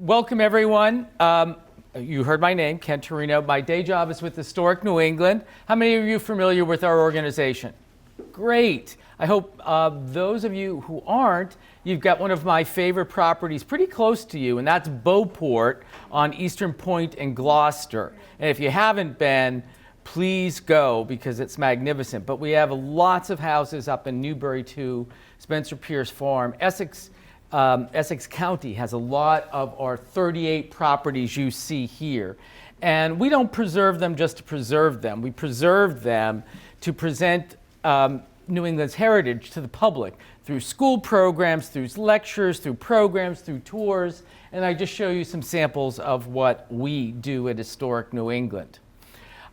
Welcome, everyone. You heard my name, Ken Turino. My day job is with Historic New England. How many of you are familiar with our organization? Great. I hope those of you who aren't, you've got one of my favorite properties pretty close to you, and that's Beauport on Eastern Point and Gloucester. And if you haven't been, please go because it's magnificent. But we have lots of houses up in Newbury too, Spencer Pierce Farm. Essex County has a lot of our 38 properties you see here. And we don't preserve them just to preserve them. We preserve them to present New England's heritage to the public through school programs, through lectures, through programs, through tours. And I just show you some samples of what we do at Historic New England.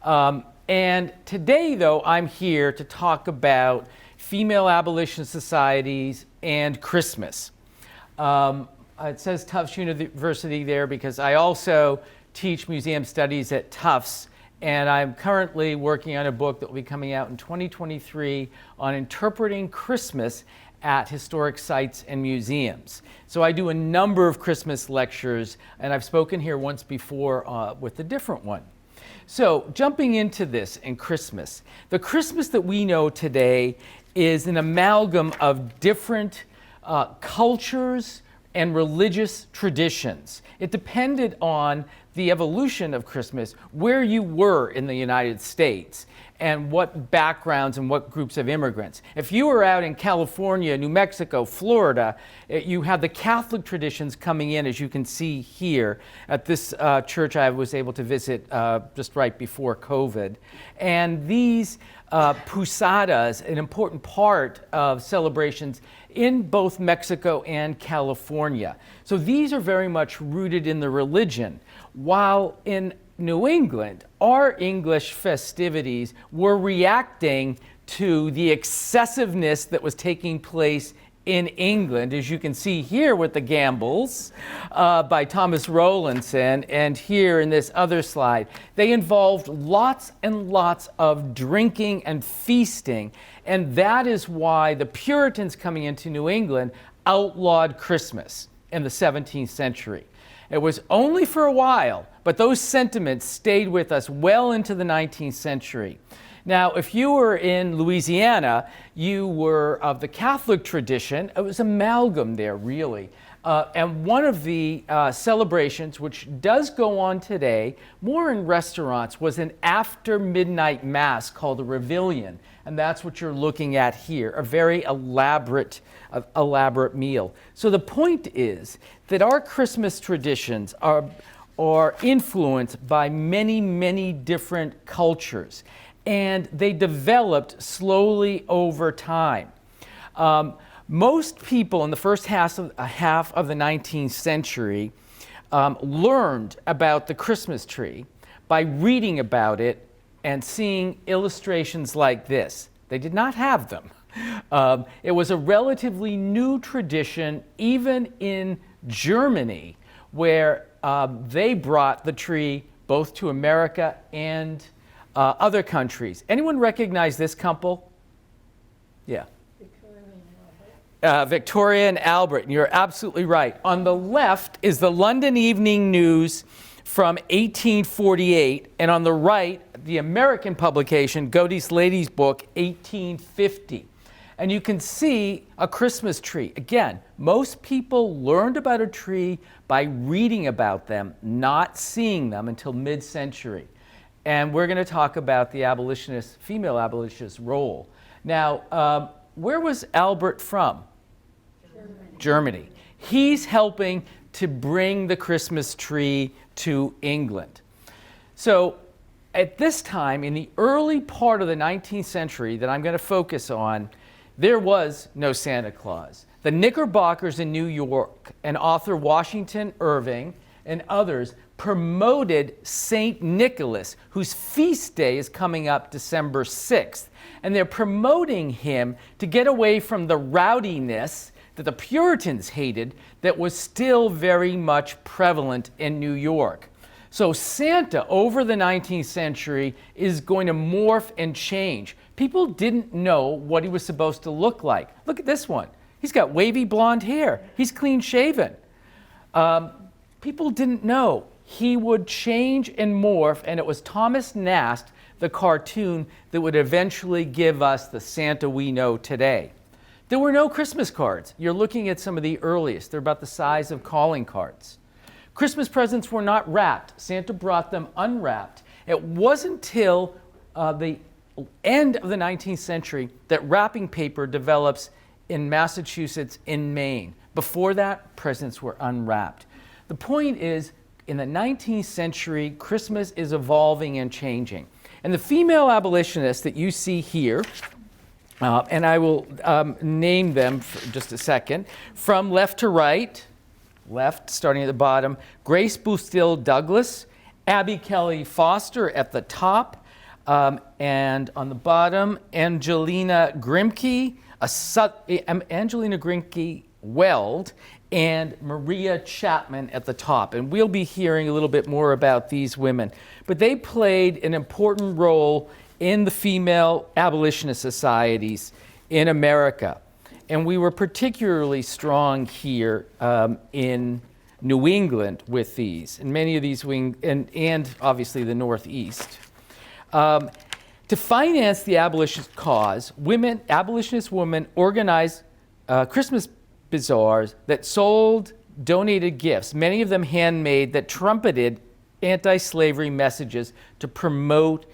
And today, though, I'm here to talk about female abolitionist societies and Christmas. It says Tufts University there because I also teach museum studies at Tufts, and I'm currently working on a book that will be coming out in 2023 on interpreting Christmas at historic sites and museums. So I do a number of Christmas lectures, and I've spoken here once before with a different one. So jumping into this in Christmas, the Christmas that we know today is an amalgam of different cultures and religious traditions. It depended on the evolution of Christmas, where you were in the United States, and what backgrounds and what groups of immigrants. If you were out in California, New Mexico, Florida, you had the Catholic traditions coming in, as you can see here at this church I was able to visit just right before COVID. And these posadas, an important part of celebrations in both Mexico and California. So these are very much rooted in the religion, while in New England, our English festivities were reacting to the excessiveness that was taking place in England, as you can see here with the Gambles by Thomas Rowlandson, and here in this other slide. They involved lots and lots of drinking and feasting, and that is why the Puritans coming into New England outlawed Christmas in the 17th century. It was only for a while, but those sentiments stayed with us well into the 19th century. Now, if you were in Louisiana, you were of the Catholic tradition. It was amalgam there, really. And one of the celebrations, which does go on today, more in restaurants, was an after-midnight mass called a Reveillon. And that's what you're looking at here, a very elaborate meal. So the point is that our Christmas traditions are influenced by many, many different cultures. And they developed slowly over time. Most people in the first half of the 19th century learned about the Christmas tree by reading about it and seeing illustrations like this. They did not have them. It was a relatively new tradition, even in Germany, where they brought the tree both to America and other countries. Anyone recognize this couple? Yeah. Victoria and Albert, and you're absolutely right. On the left is the London Evening News from 1848, and on the right, the American publication, Godey's Lady's Book, 1850. And you can see a Christmas tree. Again, most people learned about a tree by reading about them, not seeing them until mid-century. And we're going to talk about the abolitionist, female abolitionist role. Now, where was Albert from? Germany. He's helping to bring the Christmas tree to England. So at this time, in the early part of the 19th century that I'm going to focus on, there was no Santa Claus. The Knickerbockers in New York and author Washington Irving and others promoted St. Nicholas, whose feast day is coming up December 6th. And they're promoting him to get away from the rowdiness that the Puritans hated that was still very much prevalent in New York. So Santa over the 19th century is going to morph and change. People didn't know what he was supposed to look like. Look at this one. He's got wavy blonde hair. He's clean shaven. People didn't know. He would change and morph, and it was Thomas Nast, the cartoon, that would eventually give us the Santa we know today. There were no Christmas cards. You're looking at some of the earliest. They're about the size of calling cards. Christmas presents were not wrapped. Santa brought them unwrapped. It wasn't until the end of the 19th century that wrapping paper develops in Massachusetts, in Maine. Before that, presents were unwrapped. The point is, in the 19th century, Christmas is evolving and changing. And the female abolitionists that you see here, and I will name them for just a second, from left to right, left, starting at the bottom, Grace Bustill Douglas, Abby Kelly Foster at the top, and on the bottom, Angelina Grimke, Angelina Grimke Weld, and Maria Chapman at the top. And we'll be hearing a little bit more about these women. But they played an important role in the female abolitionist societies in America. And we were particularly strong here in New England with these, and many of these and obviously the Northeast. To finance the abolitionist cause, abolitionist women organized Christmas bazaars that sold donated gifts, many of them handmade, that trumpeted anti-slavery messages to promote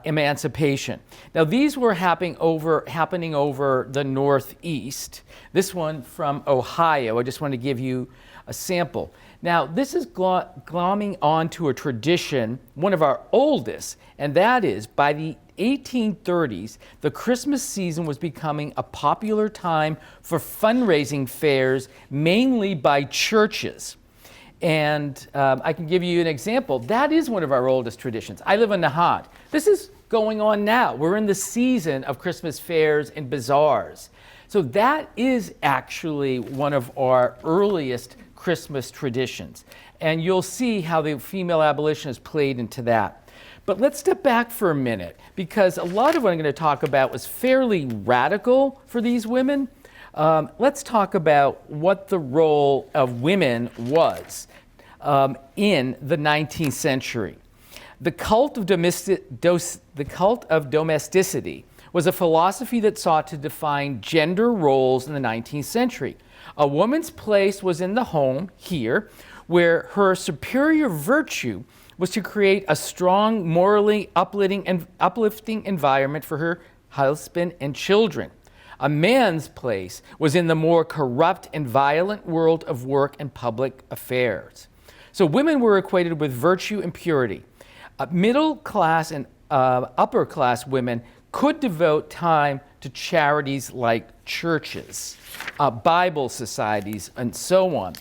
emancipation. Now, these were happening over the Northeast. This one from Ohio. I just want to give you a sample. Now, this is glomming onto a tradition, one of our oldest, and that is by the 1830s, the Christmas season was becoming a popular time for fundraising fairs, mainly by churches. And I can give you an example. That is one of our oldest traditions. I live in Nahant. This is going on now. We're in the season of Christmas fairs and bazaars. So that is actually one of our earliest Christmas traditions. And you'll see how the female abolitionists played into that. But let's step back for a minute, because a lot of what I'm going to talk about was fairly radical for these women. Let's talk about what the role of women was in the 19th century. The cult of domesticity was a philosophy that sought to define gender roles in the 19th century. A woman's place was in the home, here, where her superior virtue was to create a strong, morally uplifting environment for her husband and children. A man's place was in the more corrupt and violent world of work and public affairs. So women were equated with virtue and purity. Middle class and upper class women could devote time to charities like churches, Bible societies, and so on.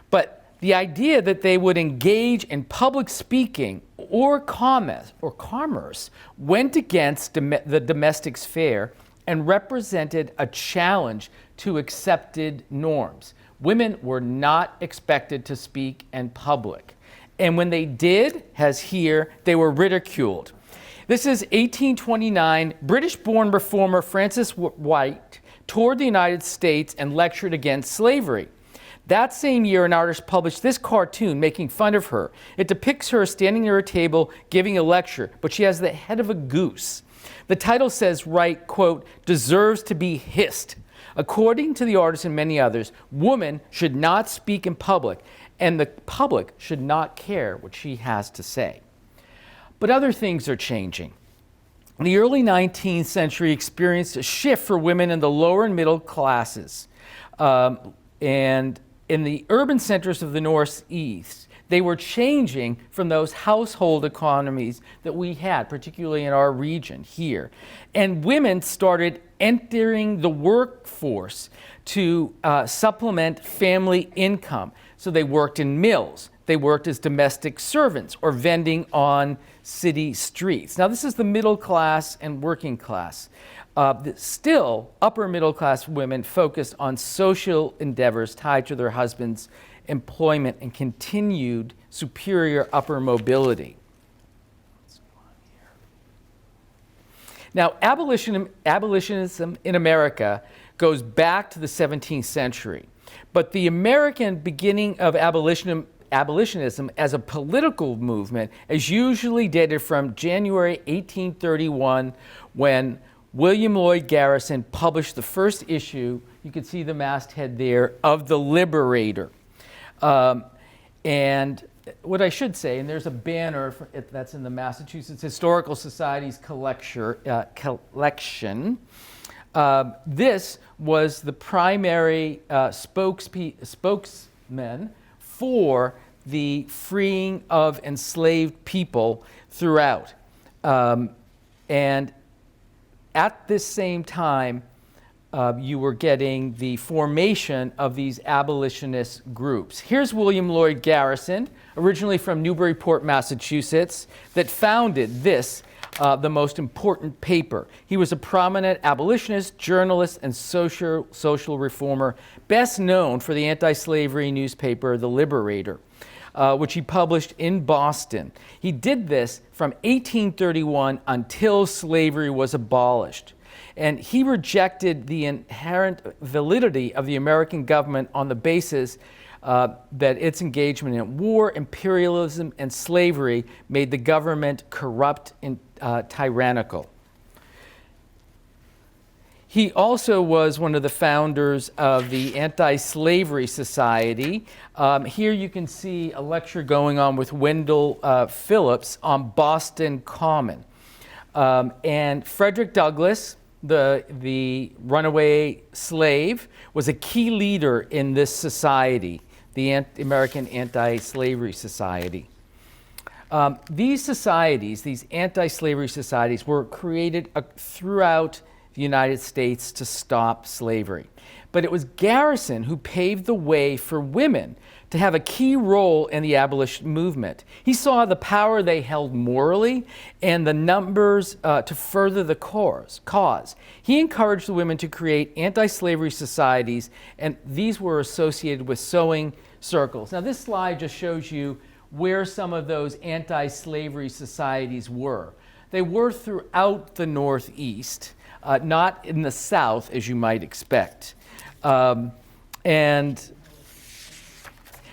But the idea that they would engage in public speaking or commerce went against the domestic sphere and represented a challenge to accepted norms. Women were not expected to speak in public. And when they did, as here, they were ridiculed. This is 1829. British-born reformer Frances White toured the United States and lectured against slavery. That same year, an artist published this cartoon making fun of her. It depicts her standing near a table giving a lecture, but she has the head of a goose. The title says, right, quote, deserves to be hissed. According to the artist and many others, woman should not speak in public, and the public should not care what she has to say. But other things are changing. The early 19th century experienced a shift for women in the lower and middle classes. And in the urban centers of the Northeast, they were changing from those household economies that we had, particularly in our region here. And women started entering the workforce to supplement family income. So they worked in mills, they worked as domestic servants or vending on city streets. Now, this is the middle class and working class. Still, upper middle class women focused on social endeavors tied to their husbands' employment and continued superior upper mobility. Now, abolitionism in America goes back to the 17th century, but the American beginning of abolitionism as a political movement is usually dated from January 1831, when William Lloyd Garrison published the first issue, you can see the masthead there, of The Liberator. And what I should say, and there's a banner that's in the Massachusetts Historical Society's collection. This was the primary spokesman for the freeing of enslaved people throughout. And at this same time, you were getting the formation of these abolitionist groups. Here's William Lloyd Garrison, originally from Newburyport, Massachusetts, that founded this, the most important paper. He was a prominent abolitionist, journalist, and social reformer, best known for the anti-slavery newspaper, The Liberator, which he published in Boston. He did this from 1831 until slavery was abolished. And he rejected the inherent validity of the American government on the basis that its engagement in war, imperialism, and slavery made the government corrupt and tyrannical. He also was one of the founders of the Anti-Slavery Society. Here you can see a lecture going on with Wendell Phillips on Boston Common. And Frederick Douglass, the runaway slave, was a key leader in this society, the American Anti-Slavery Society. These societies, these anti-slavery societies, were created throughout the United States to stop slavery. But it was Garrison who paved the way for women to have a key role in the abolition movement. He saw the power they held morally and the numbers to further the cause. He encouraged the women to create anti-slavery societies, and these were associated with sewing circles. Now, this slide just shows you where some of those anti-slavery societies were. They were throughout the Northeast, not in the South, as you might expect. And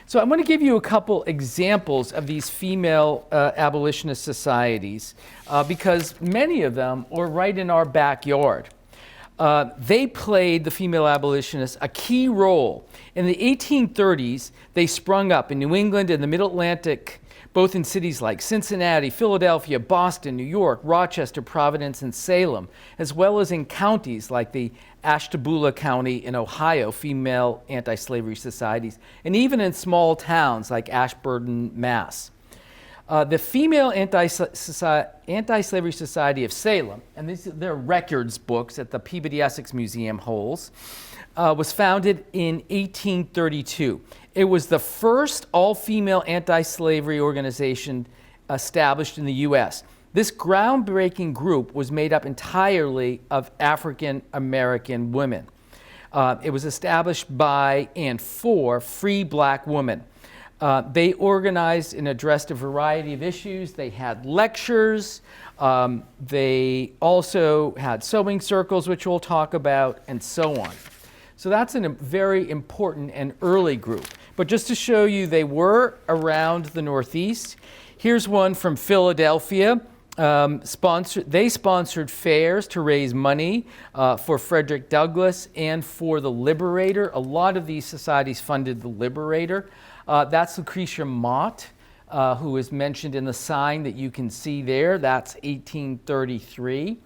so I'm going to give you a couple examples of these female abolitionist societies because many of them were right in our backyard. They played, the female abolitionists, a key role. In the 1830s, they sprung up in New England and the Mid-Atlantic, both in cities like Cincinnati, Philadelphia, Boston, New York, Rochester, Providence, and Salem, as well as in counties like the Ashtabula County in Ohio, female anti-slavery societies, and even in small towns like Ashburton, Mass. The Female Anti-Slavery Society of Salem, and they're records books that the Peabody Essex Museum holds, was founded in 1832. It was the first all-female anti-slavery organization established in the U.S. This groundbreaking group was made up entirely of African-American women. It was established by and for free black women. They organized and addressed a variety of issues. They had lectures. They also had sewing circles, which we'll talk about, and so on. So that's a very important and early group. But just to show you, they were around the Northeast. Here's one from Philadelphia. They sponsored fairs to raise money for Frederick Douglass and for the Liberator. A lot of these societies funded the Liberator. That's Lucretia Mott, who is mentioned in the sign that you can see there. That's 1833.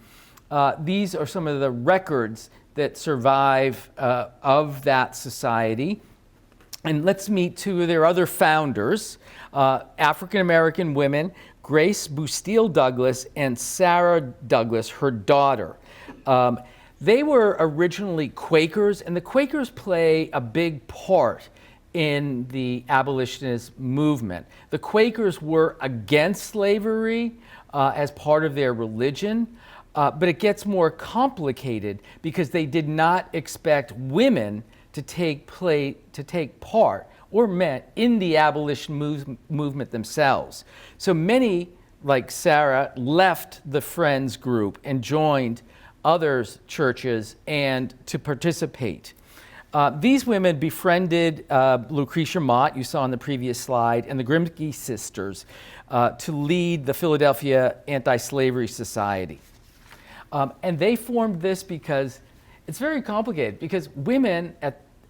These are some of the records that survive of that society. And let's meet two of their other founders, African-American women, Grace Bustille Douglass and Sarah Douglass, her daughter. They were originally Quakers, and the Quakers play a big part in the abolitionist movement. The Quakers were against slavery as part of their religion, but it gets more complicated because they did not expect women to take part or men in the abolition movement themselves. So many, like Sarah, left the Friends group and joined other churches and to participate. These women befriended Lucretia Mott, you saw on the previous slide, and the Grimke sisters to lead the Philadelphia Anti-Slavery Society. And they formed this because it's very complicated, because women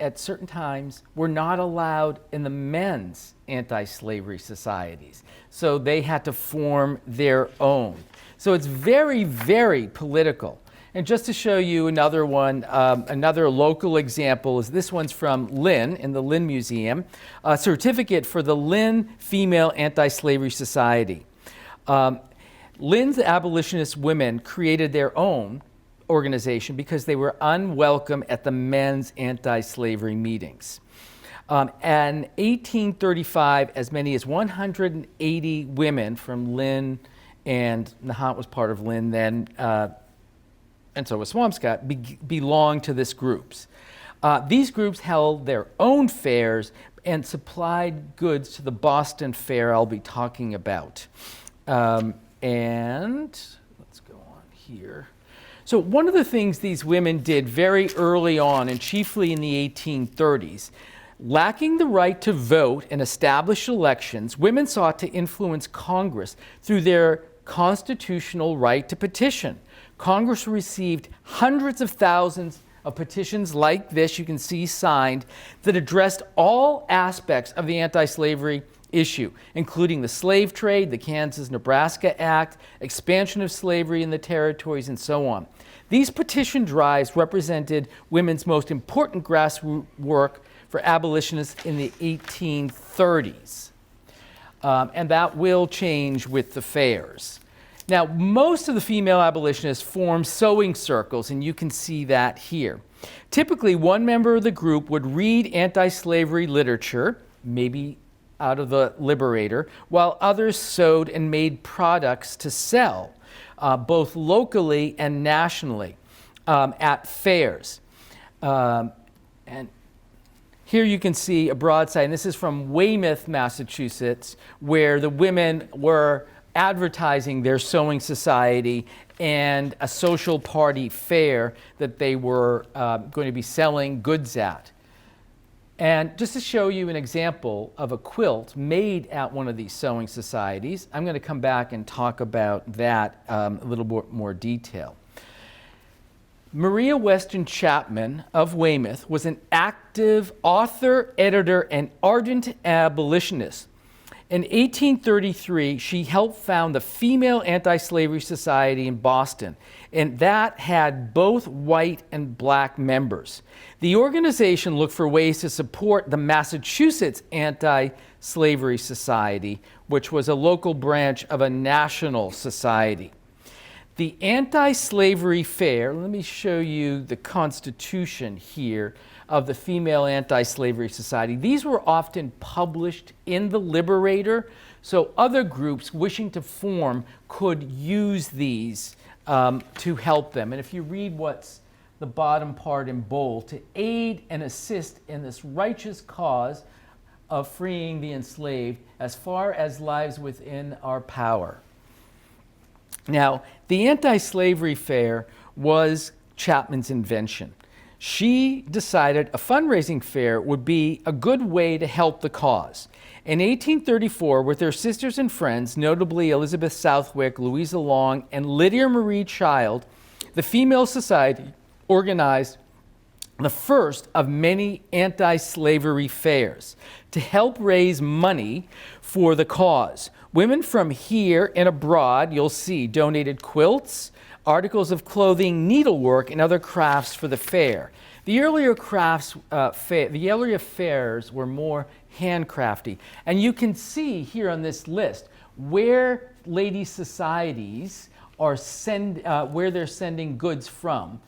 at certain times were not allowed in the men's anti-slavery societies. So they had to form their own. So it's very, very political. And just to show you another one, another local example is this one's from Lynn, in the Lynn Museum, a certificate for the Lynn Female Anti-Slavery Society. Lynn's abolitionist women created their own organization because they were unwelcome at the men's anti-slavery meetings. In 1835, as many as 180 women from Lynn, and Nahant was part of Lynn then, and so was Swampscott, belonged to this groups. These groups held their own fairs and supplied goods to the Boston Fair I'll be talking about. And let's go on here. So one of the things these women did very early on, and chiefly in the 1830s, lacking the right to vote and establish elections, women sought to influence Congress through their constitutional right to petition. Congress received hundreds of thousands of petitions like this, you can see signed, that addressed all aspects of the anti-slavery issue, including the slave trade, the Kansas-Nebraska Act, expansion of slavery in the territories, and so on. These petition drives represented women's most important grassroots work for abolitionists in the 1830s. And that will change with the fairs. Now, most of the female abolitionists formed sewing circles, and you can see that here. Typically, one member of the group would read anti-slavery literature, maybe out of the Liberator, while others sewed and made products to sell, both locally and nationally, at fairs. And here you can see a broadside, and this is from Weymouth, Massachusetts, where the women were advertising their sewing society and a social party fair that they were going to be selling goods at. And just to show you an example of a quilt made at one of these sewing societies, I'm going to come back and talk about that a little more detail. Maria Weston Chapman of Weymouth was an active author, editor, and ardent abolitionist. In 1833, she helped found the Female Anti-Slavery Society in Boston, and that had both white and black members. The organization looked for ways to support the Massachusetts Anti-Slavery Society, which was a local branch of a national society. The Anti-Slavery Fair, let me show you the constitution here of the Female Anti-Slavery Society. These were often published in the Liberator, so other groups wishing to form could use these to help them. And if you read what's the bottom part in bold, to aid and assist in this righteous cause of freeing the enslaved as far as lies within our power. Now, the Anti-Slavery Fair was Chapman's invention. she decided a fundraising fair would be a good way to help the cause. In 1834, with her sisters and friends, notably Elizabeth Southwick, Louisa Long, and Lydia Marie Child, the Female Society organized the first of many anti-slavery fairs to help raise money for the cause. Women from here and abroad, you'll see, donated quilts, articles of clothing, needlework, and other crafts for the fair. The earlier fairs were more handcrafty. And you can see here on this list where lady societies are where they're sending goods from.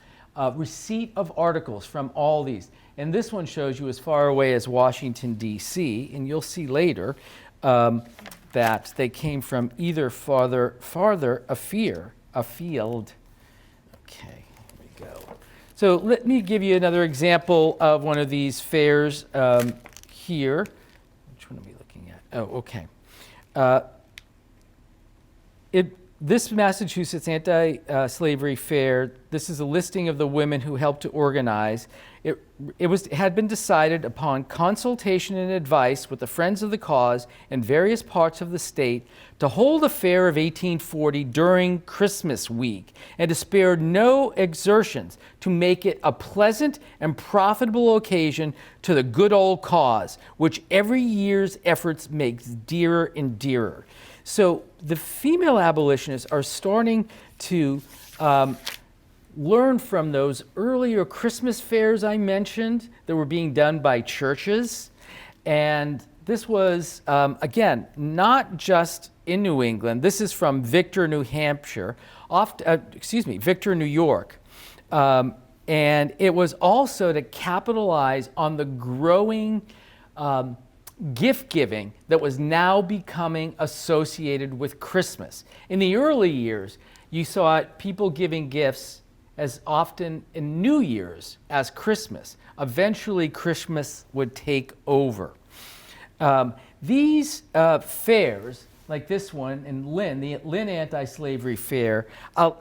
Receipt of articles from all these. And this one shows you as far away as Washington, D.C., and you'll see later that they came from either farther afield. Okay, here we go. So let me give you another example of one of these fairs here. Which one are we looking at? Oh, okay. This Massachusetts anti-slavery fair, this is a listing of the women who helped to organize. It had been decided upon consultation and advice with the Friends of the Cause in various parts of the state to hold a fair of 1840 during Christmas week and to spare no exertions to make it a pleasant and profitable occasion to the good old cause, which every year's efforts makes dearer and dearer. So the female abolitionists are starting to learn from those earlier Christmas fairs I mentioned that were being done by churches. And this was, again, not just in New England. This is from Victor, New Hampshire, Victor, New York. And it was also to capitalize on the growing gift giving that was now becoming associated with Christmas. In the early years, you saw people giving gifts as often in New Year's as Christmas. Eventually, Christmas would take over. These fairs, like this one in Lynn, the Lynn Anti-Slavery Fair,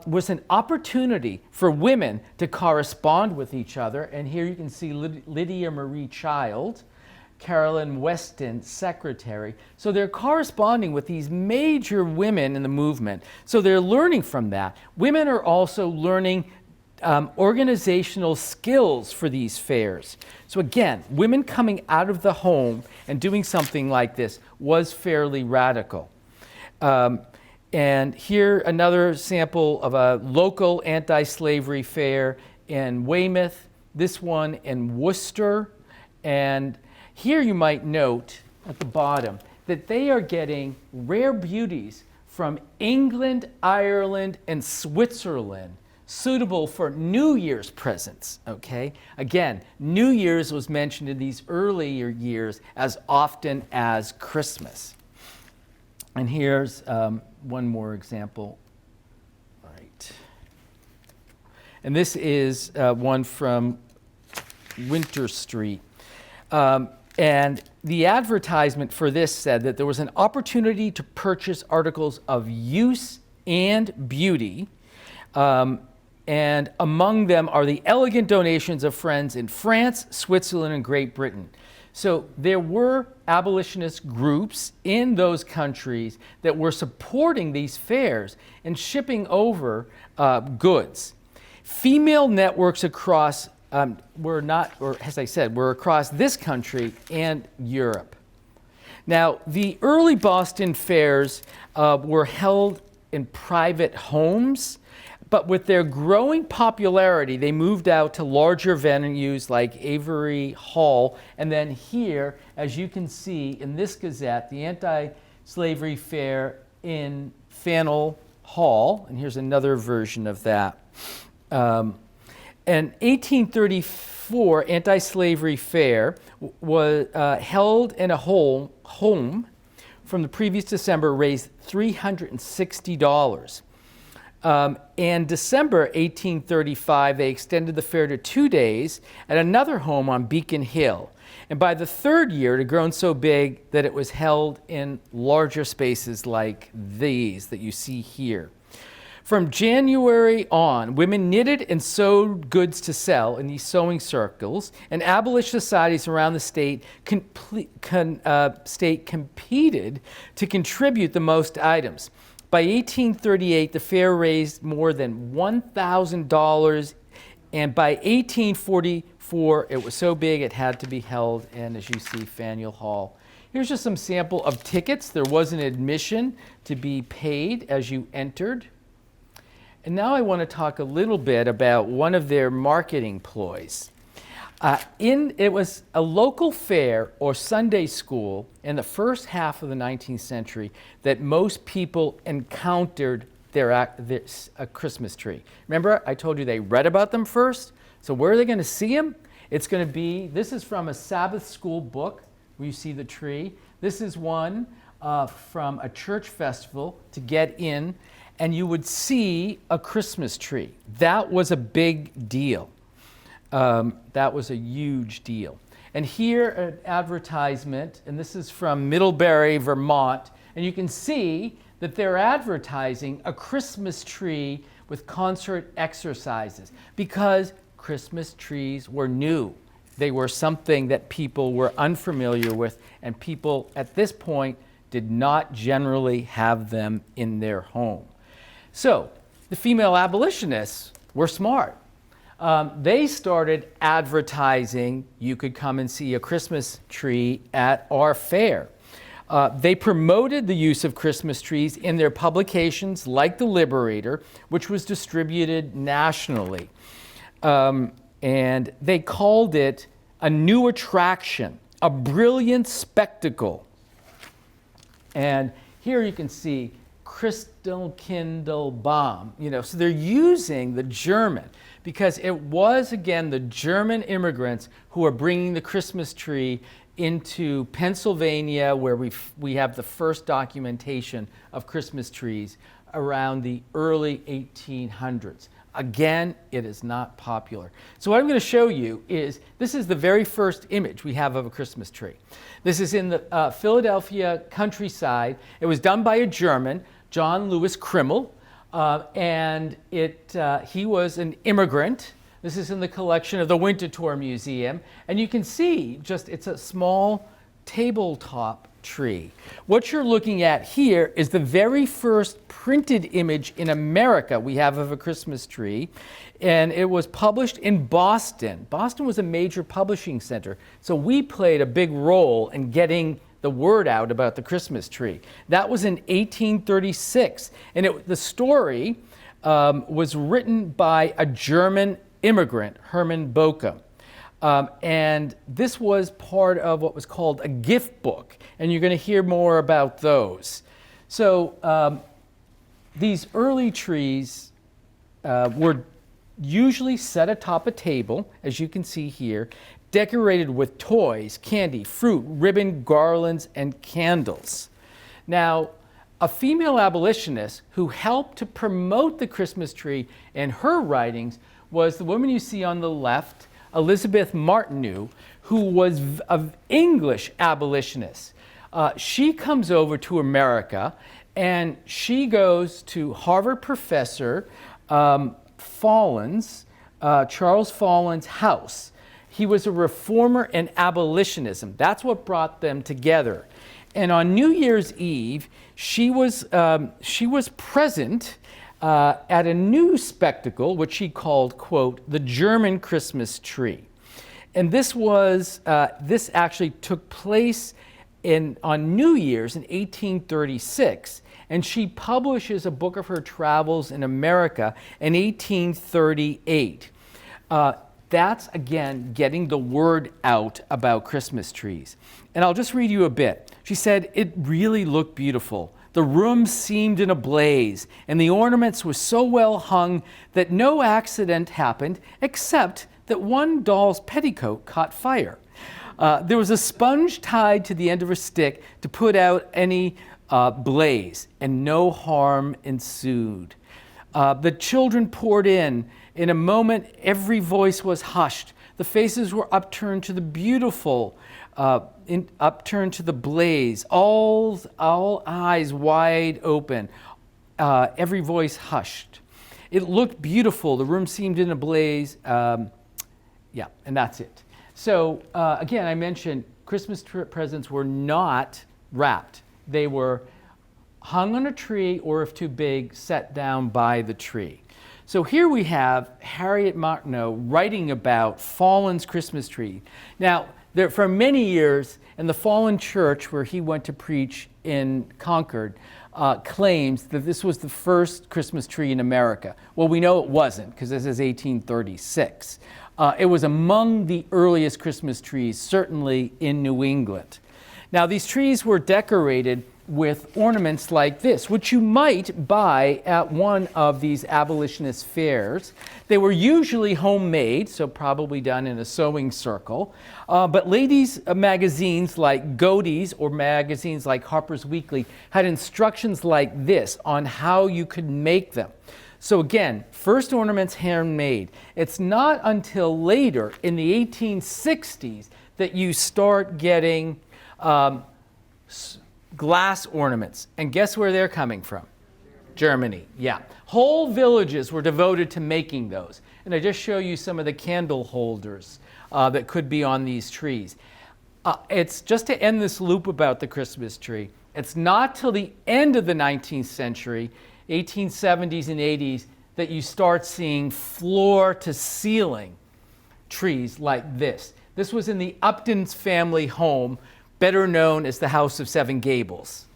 was an opportunity for women to correspond with each other. And here you can see Lydia Marie Child, Carolyn Weston, secretary. So they're corresponding with these major women in the movement. So they're learning from that. Women are also learning organizational skills for these fairs. So again, women coming out of the home and doing something like this was fairly radical. And here another sample of a local anti-slavery fair in Weymouth, this one in Worcester. And here you might note at the bottom that they are getting rare beauties from England, Ireland, and Switzerland, suitable for New Year's presents, okay? Again, New Year's was mentioned in these earlier years as often as Christmas. And here's one more example. All right. And this is one from Winter Street. And the advertisement for this said that there was an opportunity to purchase articles of use and beauty. And among them are the elegant donations of friends in France, Switzerland, and Great Britain. So there were abolitionist groups in those countries that were supporting these fairs and shipping over goods. Female networks across were across this country and Europe. Now, the early Boston fairs were held in private homes, but with their growing popularity, they moved out to larger venues like Avery Hall. And then here, as you can see in this Gazette, the anti-slavery fair in Faneuil Hall. And here's another version of that. An 1834 anti-slavery fair was held in a home from the previous December, raised $360. In December 1835, they extended the fair to 2 days at another home on Beacon Hill. And by the third year, it had grown so big that it was held in larger spaces like these that you see here. From January on, women knitted and sewed goods to sell in these sewing circles, and abolitionist societies around the state competed to contribute the most items. By 1838, the fair raised more than $1,000, and by 1844, it was so big it had to be held in, as you see, Faneuil Hall. Here's just some sample of tickets. There was an admission to be paid as you entered. And now I want to talk a little bit about one of their marketing ploys. It was a local fair or Sunday school in the first half of the 19th century that most people encountered a Christmas tree. Remember, I told you they read about them first? So where are they going to see them? It's going to be, this is from a Sabbath school book where you see the tree. This is one from a church festival to get in, and you would see a Christmas tree. That was a big deal. That was a huge deal. And here, an advertisement, and this is from Middlebury, Vermont, and you can see that they're advertising a Christmas tree with concert exercises because Christmas trees were new. They were something that people were unfamiliar with, and people at this point did not generally have them in their home. So the female abolitionists were smart. They started advertising you could come and see a Christmas tree at our fair. They promoted the use of Christmas trees in their publications like The Liberator, which was distributed nationally. And they called it a new attraction, a brilliant spectacle. And here you can see Christkindlbaum, so they're using the German because it was, again, the German immigrants who are bringing the Christmas tree into Pennsylvania, where we have the first documentation of Christmas trees around the early 1800s. Again, it is not popular. So what I'm going to show you is, this is the very first image we have of a Christmas tree. This is in the Philadelphia countryside. It was done by a German, John Louis Krimmel, and he was an immigrant. This is in the collection of the Winterthur Museum, and you can see it's a small tabletop tree. What you're looking at here is the very first printed image in America we have of a Christmas tree, and it was published in Boston. Boston was a major publishing center, so we played a big role in getting the word out about the Christmas tree. That was in 1836, and the story was written by a German immigrant, Hermann Bochum. And this was part of what was called a gift book, and you're going to hear more about those. So these early trees were usually set atop a table, as you can see here, decorated with toys, candy, fruit, ribbon, garlands, and candles. Now, a female abolitionist who helped to promote the Christmas tree in her writings was the woman you see on the left, Elizabeth Martineau, who was an English abolitionist. She comes over to America, and she goes to Harvard professor Charles Follin's house. He was a reformer in abolitionism. That's what brought them together. And on New Year's Eve, she was present at a new spectacle, which she called, quote, the German Christmas tree. And this actually took place on New Year's in 1836. And she publishes a book of her travels in America in 1838. That's, again, getting the word out about Christmas trees. And I'll just read you a bit. She said, it really looked beautiful. The room seemed in a blaze, and the ornaments were so well hung that no accident happened, except that one doll's petticoat caught fire. There was a sponge tied to the end of her stick to put out any blaze, and no harm ensued. The children poured in. In a moment, every voice was hushed. The faces were upturned to the beautiful, upturned to the blaze, all eyes wide open. every voice hushed. It looked beautiful. The room seemed in a blaze. Yeah, and that's it. So again, I mentioned Christmas presents were not wrapped. They were hung on a tree, or if too big, set down by the tree. So here we have Harriet Martineau writing about Fallen's Christmas tree. Now, for many years, in the Fallen church where he went to preach in Concord, claims that this was the first Christmas tree in America. Well, we know it wasn't, because this is 1836. It was among the earliest Christmas trees, certainly in New England. Now, these trees were decorated with ornaments like this, which you might buy at one of these abolitionist fairs. They were usually homemade, so probably done in a sewing circle. But ladies' magazines like Godey's or magazines like Harper's Weekly had instructions like this on how you could make them. So again, first ornaments handmade. It's not until later in the 1860s that you start getting glass ornaments. And guess where they're coming from? Germany, yeah. Whole villages were devoted to making those. And I just show you some of the candle holders that could be on these trees. It's just to end this loop about the Christmas tree. It's not till the end of the 19th century, 1870s and 80s, that you start seeing floor to ceiling trees like this. This was in the Upton's family home, better known as the House of Seven Gables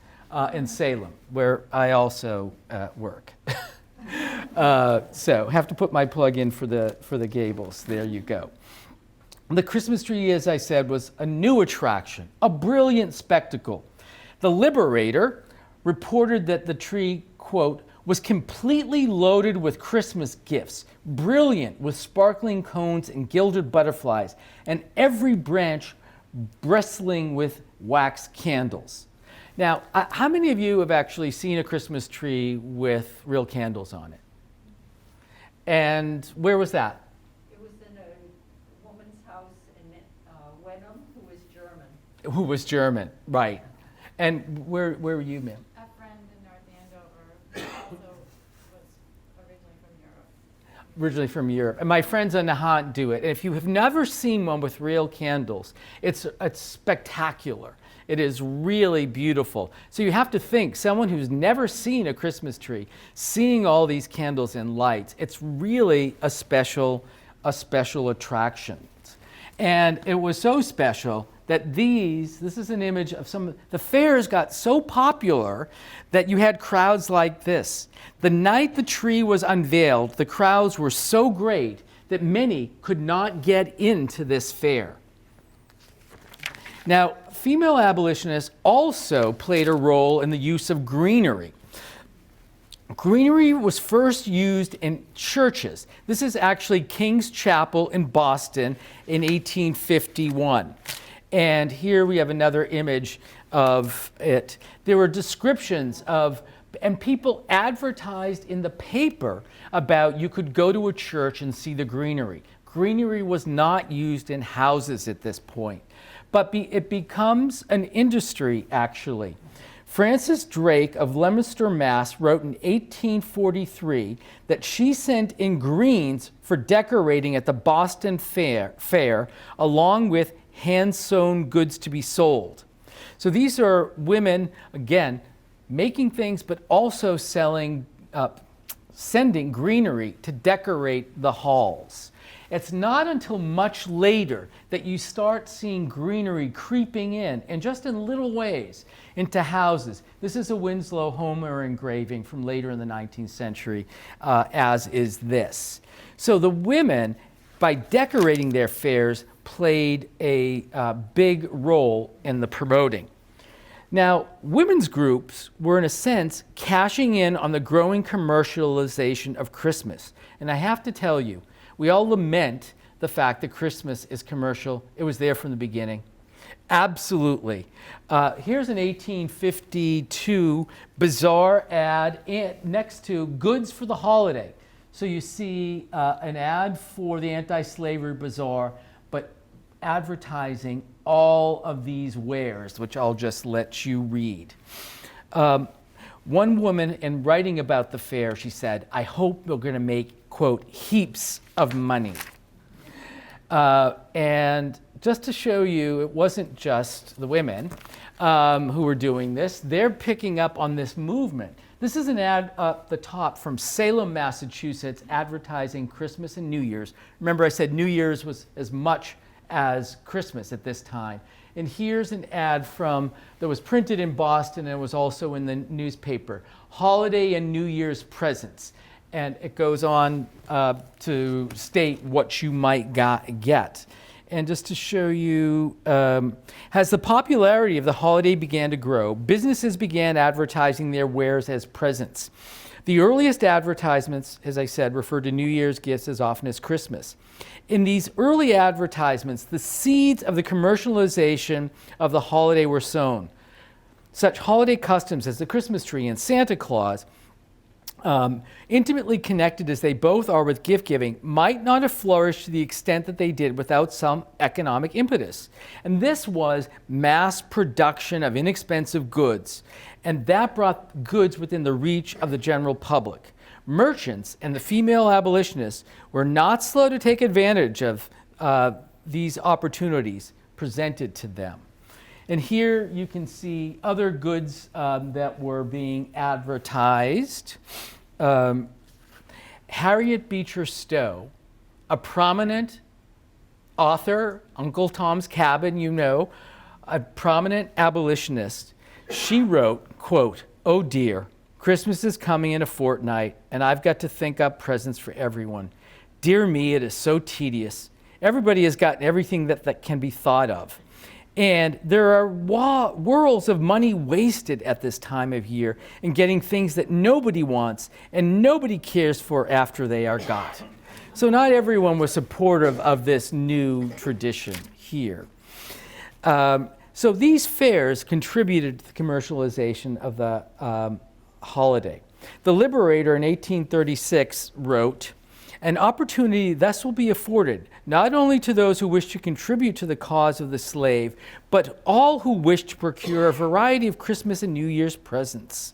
in Salem, where I also work. So have to put my plug in for the Gables. There you go. The Christmas tree, as I said, was a new attraction, a brilliant spectacle. The Liberator reported that the tree, quote, was completely loaded with Christmas gifts, brilliant with sparkling cones and gilded butterflies, and every branch bristling with wax candles. Now, how many of you have actually seen a Christmas tree with real candles on it? And where was that? It was in a woman's house in Wenham who was German. Who was German, right. And where were you, ma'am? A friend in North Andover also was originally from Europe. Originally from Europe. And my friends on Nahant do it. And if you have never seen one with real candles, it's spectacular. It is really beautiful. So you have to think, someone who's never seen a Christmas tree, seeing all these candles and lights, it's really a special attraction. And it was so special that this is an image of the fairs got so popular that you had crowds like this. The night the tree was unveiled, the crowds were so great that many could not get into this fair. Now, female abolitionists also played a role in the use of greenery. Greenery was first used in churches. This is actually King's Chapel in Boston in 1851. And here we have another image of it. There were descriptions of, and people advertised in the paper about you could go to a church and see the greenery. Greenery was not used in houses at this point, but it becomes an industry, actually. Frances Drake of Leominster, Mass. Wrote in 1843 that she sent in greens for decorating at the Boston Fair along with hand-sewn goods to be sold. So these are women, again, making things, but also sending greenery to decorate the halls. It's not until much later that you start seeing greenery creeping in, and just in little ways, into houses. This is a Winslow Homer engraving from later in the 19th century, as is this. So the women, by decorating their fairs, played a big role in the promoting. Now, women's groups were, in a sense, cashing in on the growing commercialization of Christmas. And I have to tell you, we all lament the fact that Christmas is commercial. It was there from the beginning. Absolutely. Here's an 1852 bazaar ad next to goods for the holiday. So you see an ad for the anti-slavery bazaar, but advertising all of these wares, which I'll just let you read. One woman, in writing about the fair, she said, "I hope we're going to make, quote, heaps of money." And just to show you, it wasn't just the women who were doing this. They're picking up on this movement. This is an ad up the top from Salem, Massachusetts, advertising Christmas and New Year's. Remember, I said New Year's was as much as Christmas at this time. And here's an ad that was printed in Boston and was also in the newspaper. Holiday and New Year's presents. And it goes on to state what you might get. And just to show you, as the popularity of the holiday began to grow, businesses began advertising their wares as presents. The earliest advertisements, as I said, referred to New Year's gifts as often as Christmas. In these early advertisements, the seeds of the commercialization of the holiday were sown. Such holiday customs as the Christmas tree and Santa Claus, intimately connected as they both are with gift giving, might not have flourished to the extent that they did without some economic impetus. And this was mass production of inexpensive goods. And that brought goods within the reach of the general public. Merchants and the female abolitionists were not slow to take advantage of these opportunities presented to them. And here you can see other goods that were being advertised. Harriet Beecher Stowe, a prominent author, Uncle Tom's Cabin, you know, a prominent abolitionist, she wrote, quote, "Oh dear, Christmas is coming in a fortnight, and I've got to think up presents for everyone. Dear me, it is so tedious. Everybody has gotten everything that can be thought of. And there are whirls of money wasted at this time of year in getting things that nobody wants and nobody cares for after they are got." So not everyone was supportive of this new tradition here. So these fairs contributed to the commercialization of the holiday. The Liberator in 1836 wrote, "An opportunity thus will be afforded, not only to those who wish to contribute to the cause of the slave, but all who wish to procure a variety of Christmas and New Year's presents."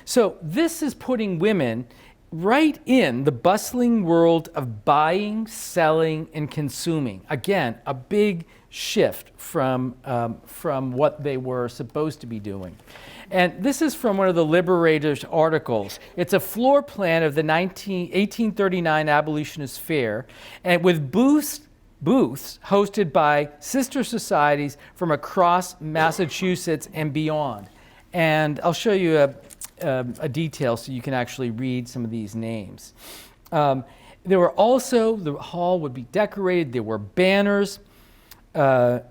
So this is putting women right in the bustling world of buying, selling, and consuming. Again, a big shift from what they were supposed to be doing. And this is from one of the Liberator's articles. It's a floor plan of the 1839 Abolitionist Fair, and with booths hosted by sister societies from across Massachusetts and beyond. And I'll show you a detail so you can actually read some of these names. There were also, the hall would be decorated, there were banners. Okay,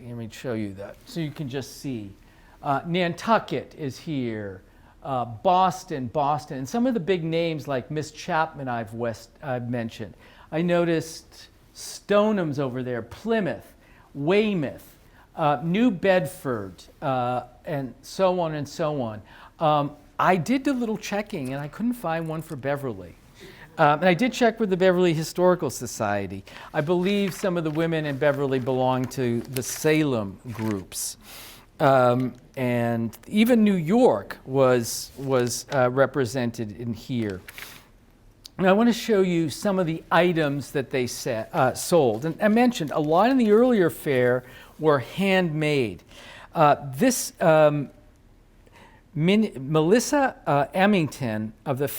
let me show you that so you can just see. Nantucket is here, Boston, and some of the big names like Miss Chapman I've mentioned. I noticed Stoneham's over there, Plymouth, Weymouth, New Bedford, and so on and so on. I did a little checking and I couldn't find one for Beverly. And I did check with the Beverly Historical Society. I believe some of the women in Beverly belong to the Salem groups. And even New York was represented in here. And I want to show you some of the items that they sold. And I mentioned a lot in the earlier fair were handmade. Melissa Emmington of the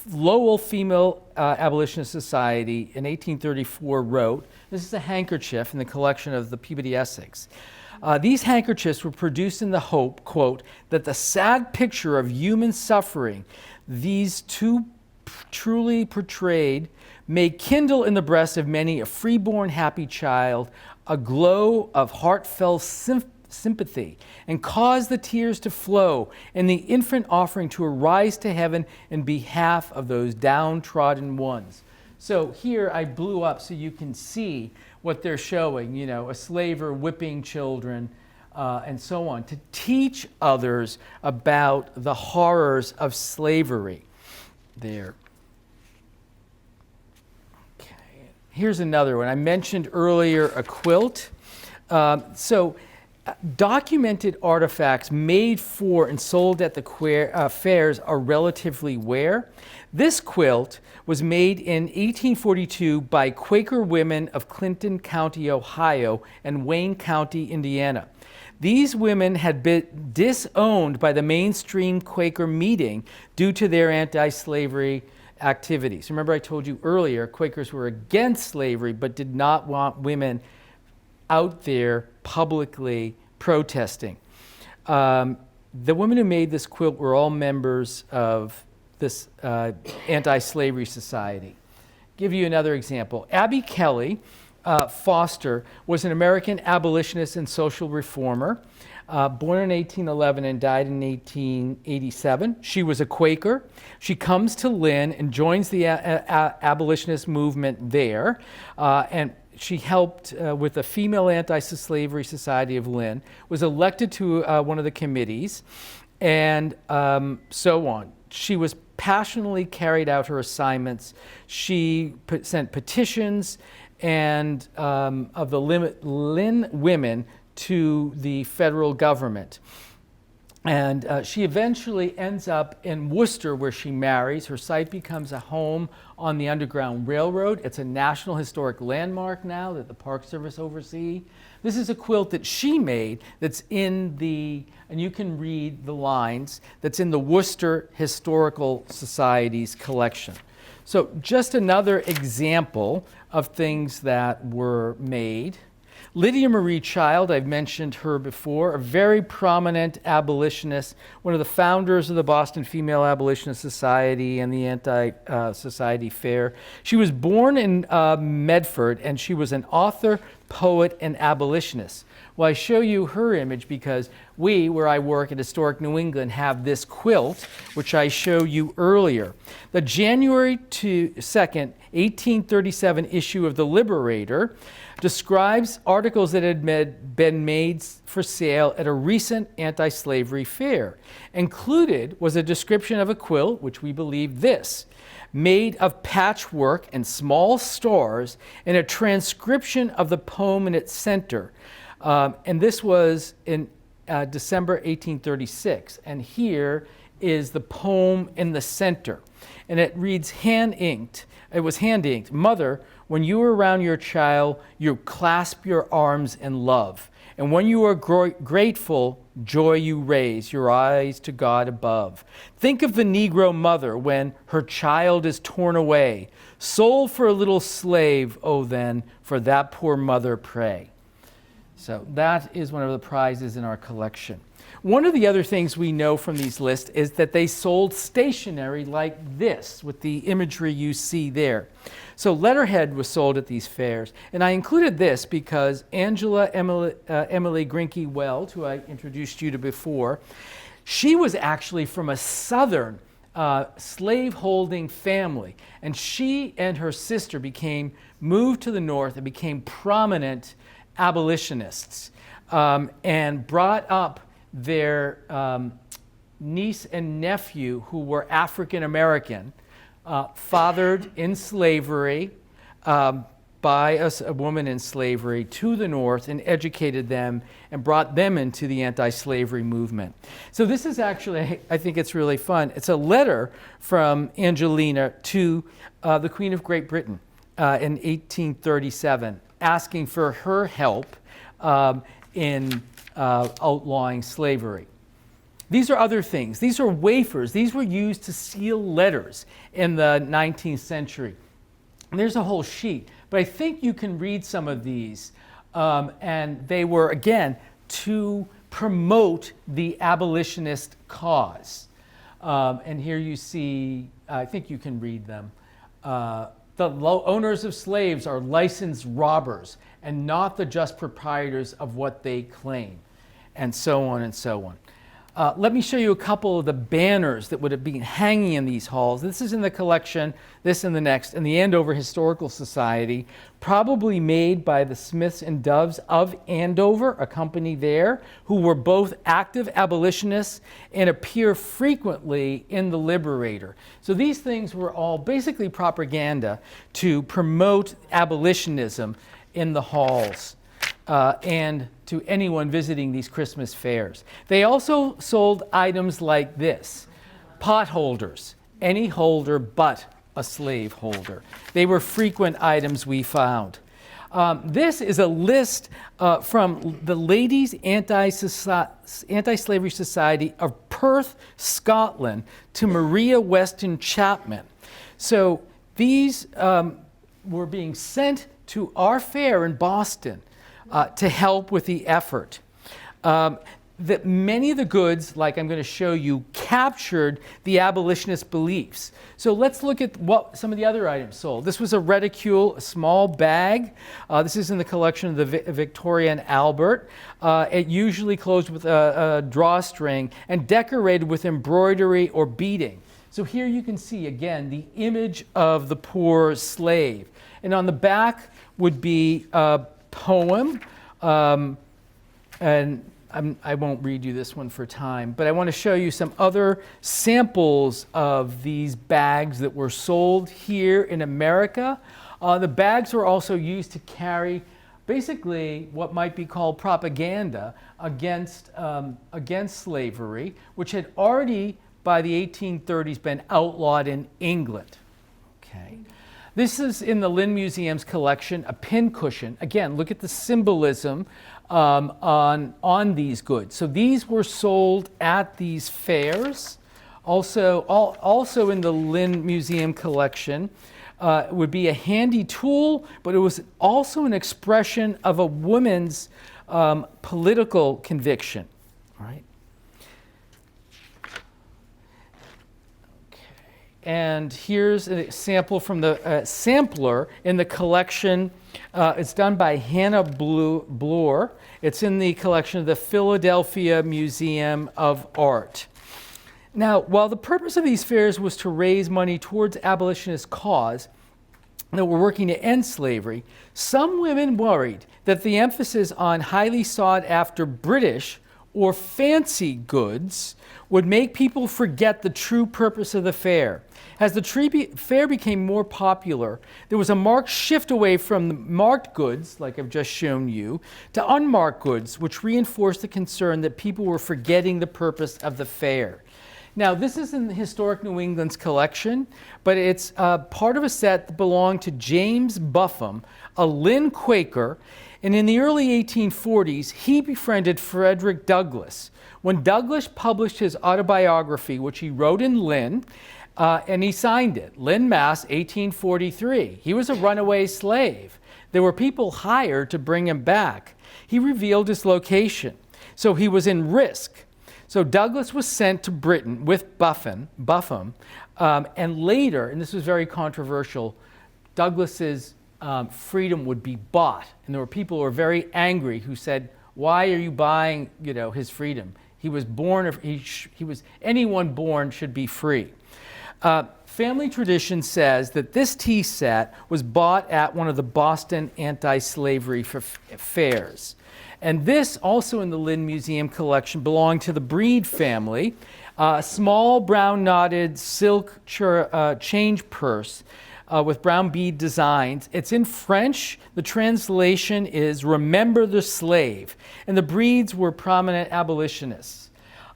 Lowell Female Abolitionist Society in 1834 wrote, this is a handkerchief in the collection of the Peabody Essex. These handkerchiefs were produced in the hope, quote, that the sad picture of human suffering these two truly portrayed may kindle in the breast of many a freeborn happy child a glow of heartfelt sympathy, and cause the tears to flow and the infant offering to arise to heaven in behalf of those downtrodden ones. So here I blew up so you can see what they're showing, you know, a slaver whipping children and so on, to teach others about the horrors of slavery there. Okay. Here's another one. I mentioned earlier a quilt. Documented artifacts made for and sold at the fairs are relatively rare. This quilt was made in 1842 by Quaker women of Clinton County, Ohio, and Wayne County, Indiana. These women had been disowned by the mainstream Quaker meeting due to their anti-slavery activities. Remember, I told you earlier, Quakers were against slavery but did not want women out there publicly protesting. The women who made this quilt were all members of this anti-slavery society. Give you another example. Abby Kelly Foster was an American abolitionist and social reformer, born in 1811 and died in 1887. She was a Quaker. She comes to Lynn and joins the abolitionist movement there, and she helped with the Female Anti-Slavery Society of Lynn, was elected to one of the committees, and so on. She was passionately carried out her assignments. She sent petitions and of the Lynn women to the federal government. And she eventually ends up in Worcester, where she marries. Her site becomes a home on the Underground Railroad. It's a National Historic Landmark now that the Park Service oversees. This is a quilt that she made that's in the, and you can read the lines, that's in the Worcester Historical Society's collection. So just another example of things that were made. Lydia Marie Child, I've mentioned her before, a very prominent abolitionist, one of the founders of the Boston Female Abolitionist Society and the Anti-Society Fair. She was born in Medford, and she was an author, poet, and abolitionist. Well, I show you her image because we, where I work at Historic New England, have this quilt, which I showed you earlier. The January 2nd, 1837 issue of The Liberator describes articles that had been made for sale at a recent anti-slavery fair. Included was a description of a quilt, which we believe this, made of patchwork and small stars, and a transcription of the poem in its center. And this was in December 1836. And here is the poem in the center. And it reads hand-inked. It was hand-inked. Mother, when you are around your child, you clasp your arms in love. And when you are grateful, joy you raise, your eyes to God above. Think of the Negro mother when her child is torn away. Soul for a little slave, oh then, for that poor mother pray. So that is one of the prizes in our collection. One of the other things we know from these lists is that they sold stationery like this, with the imagery you see there. So letterhead was sold at these fairs. And I included this because Angela Emily Grinke Weld, who I introduced you to before, she was actually from a southern slave-holding family. And she and her sister moved to the north and became prominent abolitionists, and brought up their niece and nephew, who were African American, fathered in slavery by a woman in slavery, to the north, and educated them and brought them into the anti-slavery movement. So this is actually, I think it's really fun. It's a letter from Angelina to the Queen of Great Britain in 1837, asking for her help in outlawing slavery. These are other things. These are wafers. These were used to seal letters in the 19th century. And there's a whole sheet, but I think you can read some of these. And they were, again, to promote the abolitionist cause. And here you see, I think you can read them. The owners of slaves are licensed robbers and not the just proprietors of what they claim, and so on and so on. Let me show you a couple of the banners that would have been hanging in these halls. This is in the collection, this and the next, in the Andover Historical Society, probably made by the Smiths and Doves of Andover, a company there, who were both active abolitionists and appear frequently in The Liberator. So these things were all basically propaganda to promote abolitionism in the halls. And to anyone visiting these Christmas fairs. They also sold items like this: pot holders, any holder but a slave holder. They were frequent items we found. This is a list from the Ladies' Anti-Slavery Society of Perth, Scotland, to Maria Weston Chapman. So these were being sent to our fair in Boston to help with the effort. That many of the goods, like I'm going to show you, captured the abolitionist beliefs. So let's look at what some of the other items sold. This was a reticule, a small bag. This is in the collection of the Victoria and Albert. It usually closed with a drawstring and decorated with embroidery or beading. So here you can see, again, the image of the poor slave. And on the back would be poem, and I won't read you this one for time, but I want to show you some other samples of these bags that were sold here in America. The bags were also used to carry basically what might be called propaganda against slavery, which had already by the 1830s been outlawed in England. Okay. This is in the Lynn Museum's collection, a pincushion. Again, look at the symbolism on these goods. So these were sold at these fairs. Also in the Lynn Museum collection would be a handy tool, but it was also an expression of a woman's political conviction. All right. And here's a sample from the sampler in the collection. It's done by Hannah Bloor. It's in the collection of the Philadelphia Museum of Art. Now, while the purpose of these fairs was to raise money towards abolitionist cause that were working to end slavery, some women worried that the emphasis on highly sought after British or fancy goods would make people forget the true purpose of the fair. As the fair became more popular, there was a marked shift away from the marked goods, like I've just shown you, to unmarked goods, which reinforced the concern that people were forgetting the purpose of the fair. Now, this is in the Historic New England's collection, but it's part of a set that belonged to James Buffum, a Lynn Quaker, and in the early 1840s, he befriended Frederick Douglass. When Douglass published his autobiography, which he wrote in Lynn, and he signed it, Lynn, Mass., 1843. He was a runaway slave. There were people hired to bring him back. He revealed his location, so he was in risk. So Douglass was sent to Britain with Buffum, and later, and this was very controversial, Douglass's freedom would be bought. And there were people who were very angry who said, why are you buying, his freedom? He was born, anyone born should be free. Family tradition says that this tea set was bought at one of the Boston anti-slavery fairs. And this, also in the Lynn Museum collection, belonged to the Breed family, a small brown knotted silk change purse with brown bead designs. It's in French. The translation is "Remember the Slave." And the Breeds were prominent abolitionists.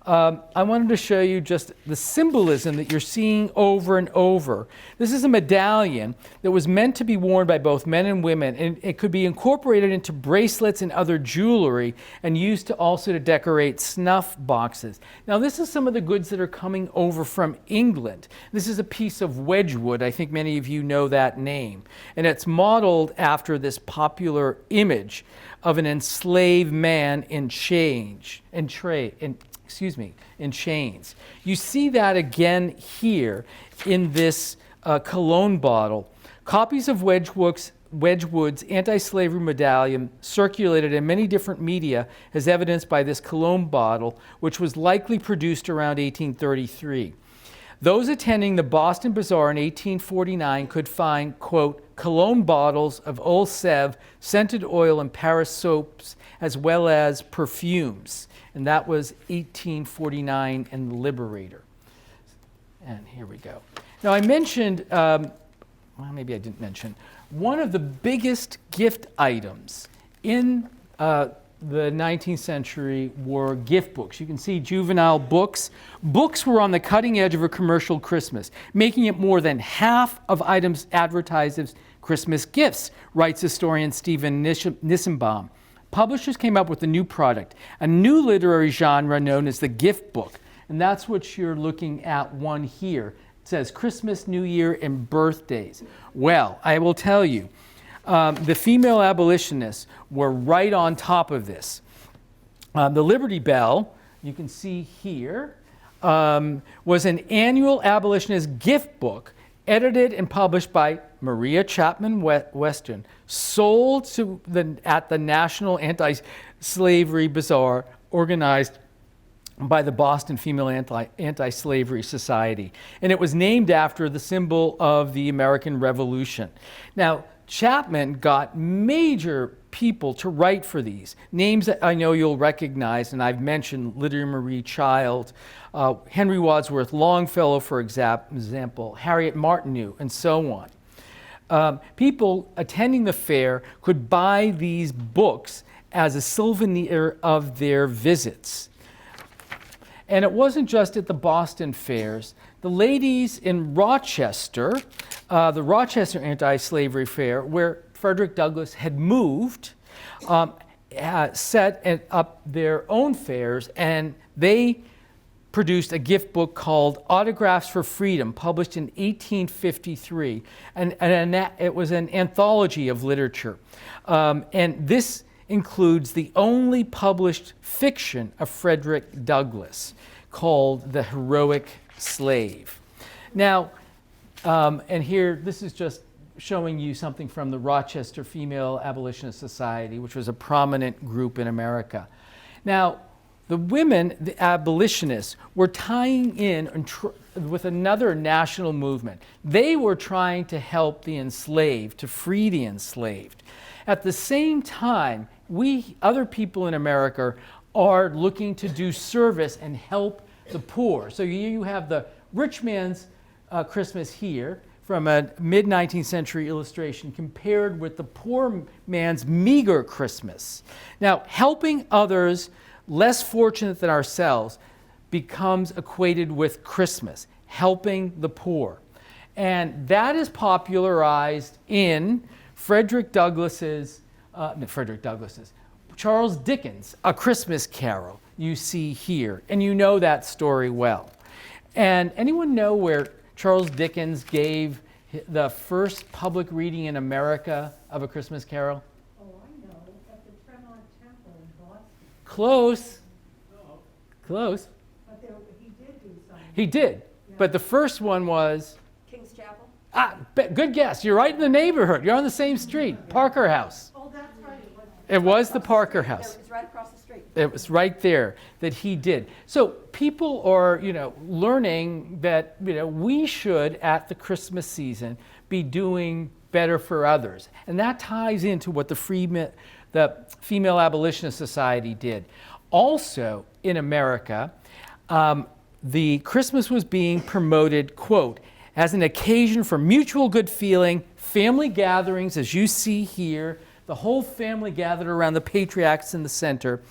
I wanted to show you just the symbolism that you're seeing over and over. This is a medallion that was meant to be worn by both men and women, and it could be incorporated into bracelets and other jewelry and used to also to decorate snuff boxes. Now, this is some of the goods that are coming over from England. This is a piece of Wedgwood. I think many of you know that name. And it's modeled after this popular image of an enslaved man in chains. You see that again here in this cologne bottle. Copies of Wedgwood's anti-slavery medallion circulated in many different media as evidenced by this cologne bottle, which was likely produced around 1833. Those attending the Boston Bazaar in 1849 could find, quote, cologne bottles of Old Sèvres, scented oil, and Paris soaps, as well as perfumes. And that was 1849 in the Liberator. And here we go. Now I mentioned, well, maybe I didn't mention, one of the biggest gift items in the 19th century were gift books. You can see juvenile books. Books were on the cutting edge of a commercial Christmas, making it more than half of items advertised as Christmas gifts, writes historian Stephen Nissenbaum. Publishers came up with a new product, a new literary genre known as the gift book. And that's what you're looking at one here. It says Christmas, New Year, and birthdays. Well, I will tell you, the female abolitionists were right on top of this. The Liberty Bell, you can see here, was an annual abolitionist gift book edited and published by Maria Chapman Weston, sold at the National Anti-Slavery Bazaar, organized by the Boston Female Anti-Slavery Society. And it was named after the symbol of the American Revolution. Now, Chapman got major people to write for these. Names that I know you'll recognize, and I've mentioned Lydia Marie Child, Henry Wadsworth Longfellow, for example, Harriet Martineau, and so on. People attending the fair could buy these books as a souvenir of their visits. And it wasn't just at the Boston fairs. The ladies in Rochester, the Rochester Anti-Slavery Fair, where Frederick Douglass had moved, set up their own fairs, and they produced a gift book called Autographs for Freedom, published in 1853. And it was an anthology of literature. And this includes the only published fiction of Frederick Douglass, called The Heroic Slave. Now, and here, this is just showing you something from the Rochester Female Abolitionist Society, which was a prominent group in America. Now, the women, the abolitionists, were tying in with another national movement. They were trying to help the enslaved, to free the enslaved. At the same time, other people in America, are looking to do service and help the poor. So you have the rich man's Christmas here from a mid-19th century illustration compared with the poor man's meager Christmas. Now, helping others less fortunate than ourselves becomes equated with Christmas, helping the poor. And that is popularized in Charles Dickens' A Christmas Carol, you see here, and you know that story well. And anyone know where Charles Dickens gave the first public reading in America of A Christmas Carol? Oh, I know, at the Tremont Temple in Boston. Close. Close. But he did do something. He did, Yeah. but the first one was, King's Chapel? good guess, you're right in the neighborhood, you're on the same street, Parker House. Oh, that's right. It was the Parker House. It was right across the street. It was right there that he did. So people are, learning that, we should, at the Christmas season, be doing better for others. And that ties into what the Female Abolitionist Society did. Also, in America, the Christmas was being promoted, quote, as an occasion for mutual good feeling, family gatherings, as you see here, the whole family gathered around the patriarchs in the center,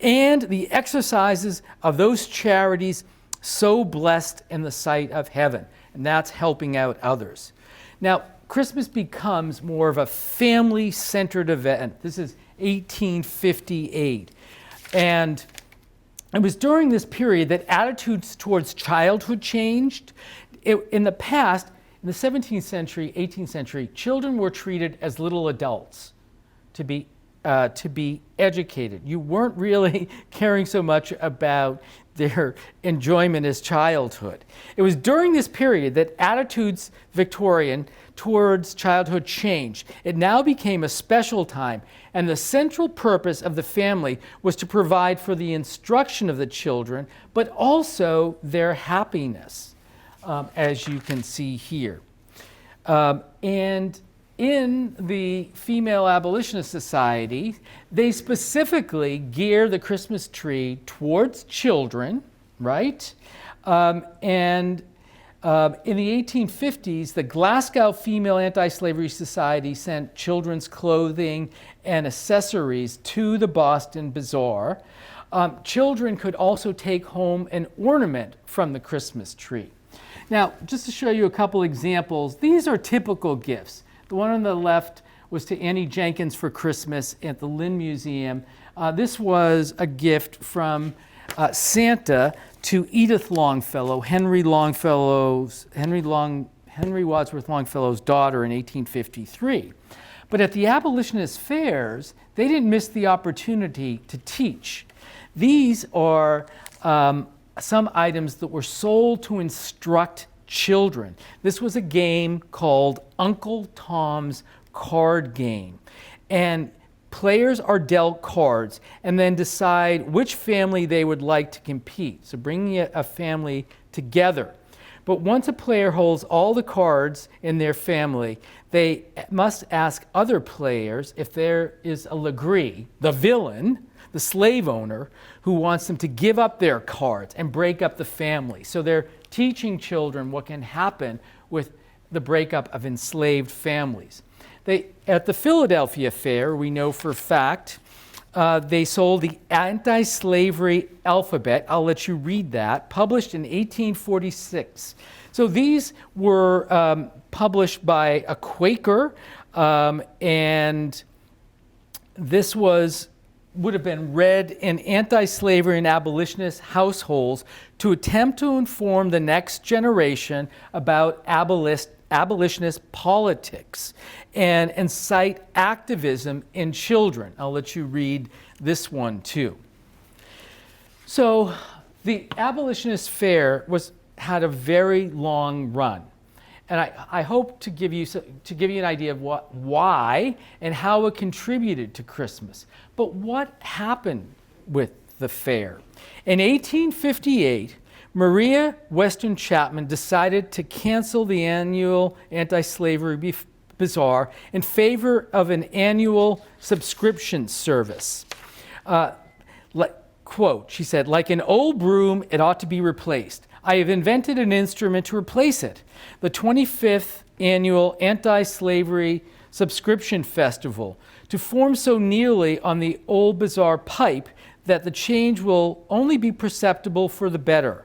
and the exercises of those charities so blessed in the sight of heaven. And that's helping out others. Now, Christmas becomes more of a family-centered event. This is 1858. And it was during this period that attitudes towards childhood changed. In the past, in the 17th century, 18th century, children were treated as little adults to be educated. You weren't really caring so much about their enjoyment as childhood. It was during this period that attitudes, Victorian, towards childhood changed. It now became a special time, and the central purpose of the family was to provide for the instruction of the children, but also their happiness, as you can see here. And in the Female Abolitionist Society, they specifically gear the Christmas tree towards children, right? In the 1850s, the Glasgow Female Anti-Slavery Society sent children's clothing and accessories to the Boston Bazaar. Children could also take home an ornament from the Christmas tree. Now, just to show you a couple examples, these are typical gifts. The one on the left was to Annie Jenkins for Christmas at the Lynn Museum. This was a gift from Santa to Edith Longfellow, Henry Wadsworth Longfellow's daughter in 1853. But at the abolitionist fairs, they didn't miss the opportunity to teach. These are some items that were sold to instruct children. This was a game called Uncle Tom's Card Game. And players are dealt cards and then decide which family they would like to compete. So bringing a family together. But once a player holds all the cards in their family, they must ask other players if there is a Legree, the villain, the slave owner, who wants them to give up their cards and break up the family. So they're teaching children what can happen with the breakup of enslaved families. At the Philadelphia Fair, we know for a fact, they sold the Anti-Slavery Alphabet. I'll let you read that, published in 1846. So these were published by a Quaker, and this would have been read in anti-slavery and abolitionist households to attempt to inform the next generation about abolitionist politics and incite activism in children. I'll let you read this one too. So the abolitionist fair had a very long run. And I hope to give you an idea of why and how it contributed to Christmas. But what happened with the fair? In 1858, Maria Weston Chapman decided to cancel the annual anti-slavery bazaar in favor of an annual subscription service. Quote, she said, "Like an old broom, it ought to be replaced. I have invented an instrument to replace it, the 25th annual anti-slavery subscription festival, to form so nearly on the old bazaar pipe that the change will only be perceptible for the better."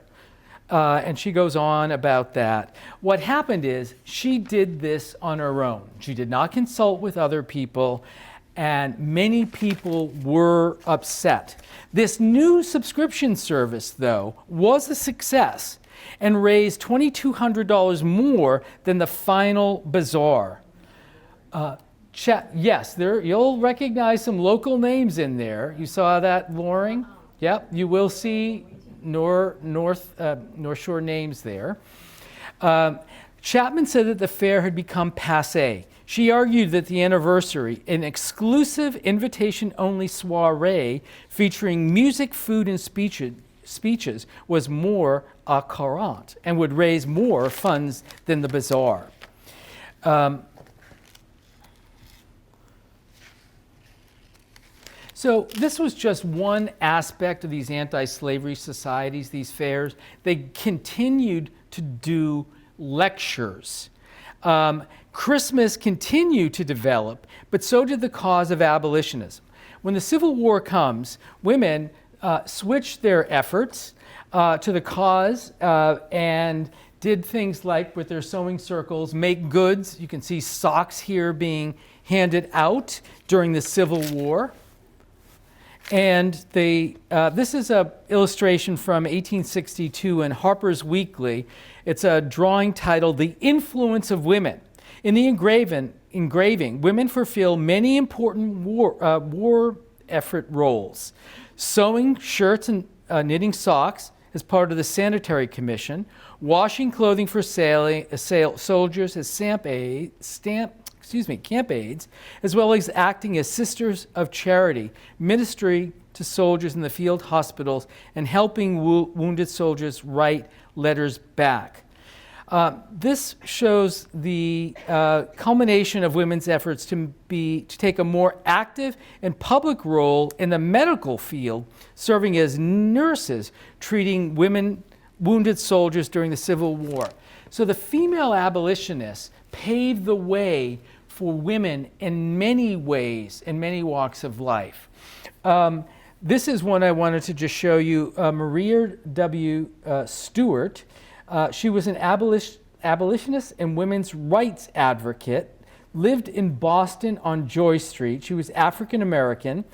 And she goes on about that. What happened is she did this on her own. She did not consult with other people, and many people were upset. This new subscription service, though, was a success and raised $2,200 more than the final bazaar. Yes, you'll recognize some local names in there. You saw that, Loring? Yep, you will see North Shore names there. Chapman said that the fair had become passé. She argued that the anniversary, an exclusive invitation-only soiree featuring music, food, and speeches, was more à courant and would raise more funds than the bazaar. So this was just one aspect of these anti-slavery societies, these fairs. They continued to do lectures. Christmas continued to develop, but so did the cause of abolitionism. When the Civil War comes, women switched their efforts to the cause and did things like, with their sewing circles, make goods. You can see socks here being handed out during the Civil War. And this is an illustration from 1862 in Harper's Weekly. It's a drawing titled "The Influence of Women." In the engraving, women fulfill many important war effort roles: sewing shirts and knitting socks, as part of the Sanitary Commission, washing clothing for soldiers as camp aides, as well as acting as sisters of charity, ministry to soldiers in the field hospitals, and helping wounded soldiers write letters back. This shows the culmination of women's efforts to take a more active and public role in the medical field, serving as nurses, treating wounded soldiers during the Civil War. So the female abolitionists paved the way for women in many ways, in many walks of life. This is one I wanted to just show you. Maria W. Stewart. She was an abolitionist and women's rights advocate, lived in Boston on Joy Street. She was African American.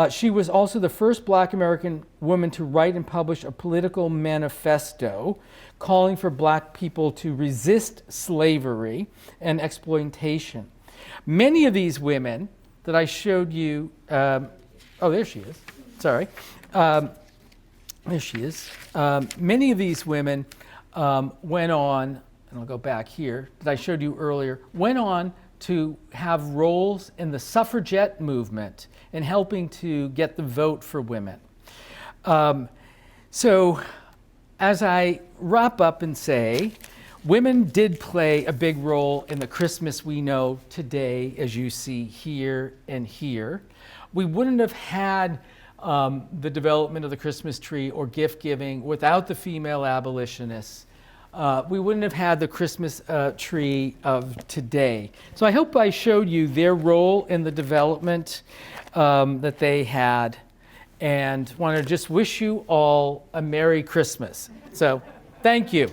She was also the first Black American woman to write and publish a political manifesto calling for Black people to resist slavery and exploitation. Many of these women that I showed you, oh, there she is. Sorry. There she is. Many of these women went on, and I'll go back here, that I showed you earlier, went on to have roles in the suffragette movement and helping to get the vote for women. So as I wrap up and say, women did play a big role in the Christmas we know today, as you see here and here. We wouldn't have had the development of the Christmas tree or gift giving without the female abolitionists. We wouldn't have had the Christmas tree of today. So I hope I showed you their role in the development that they had, and want to just wish you all a Merry Christmas. So thank you.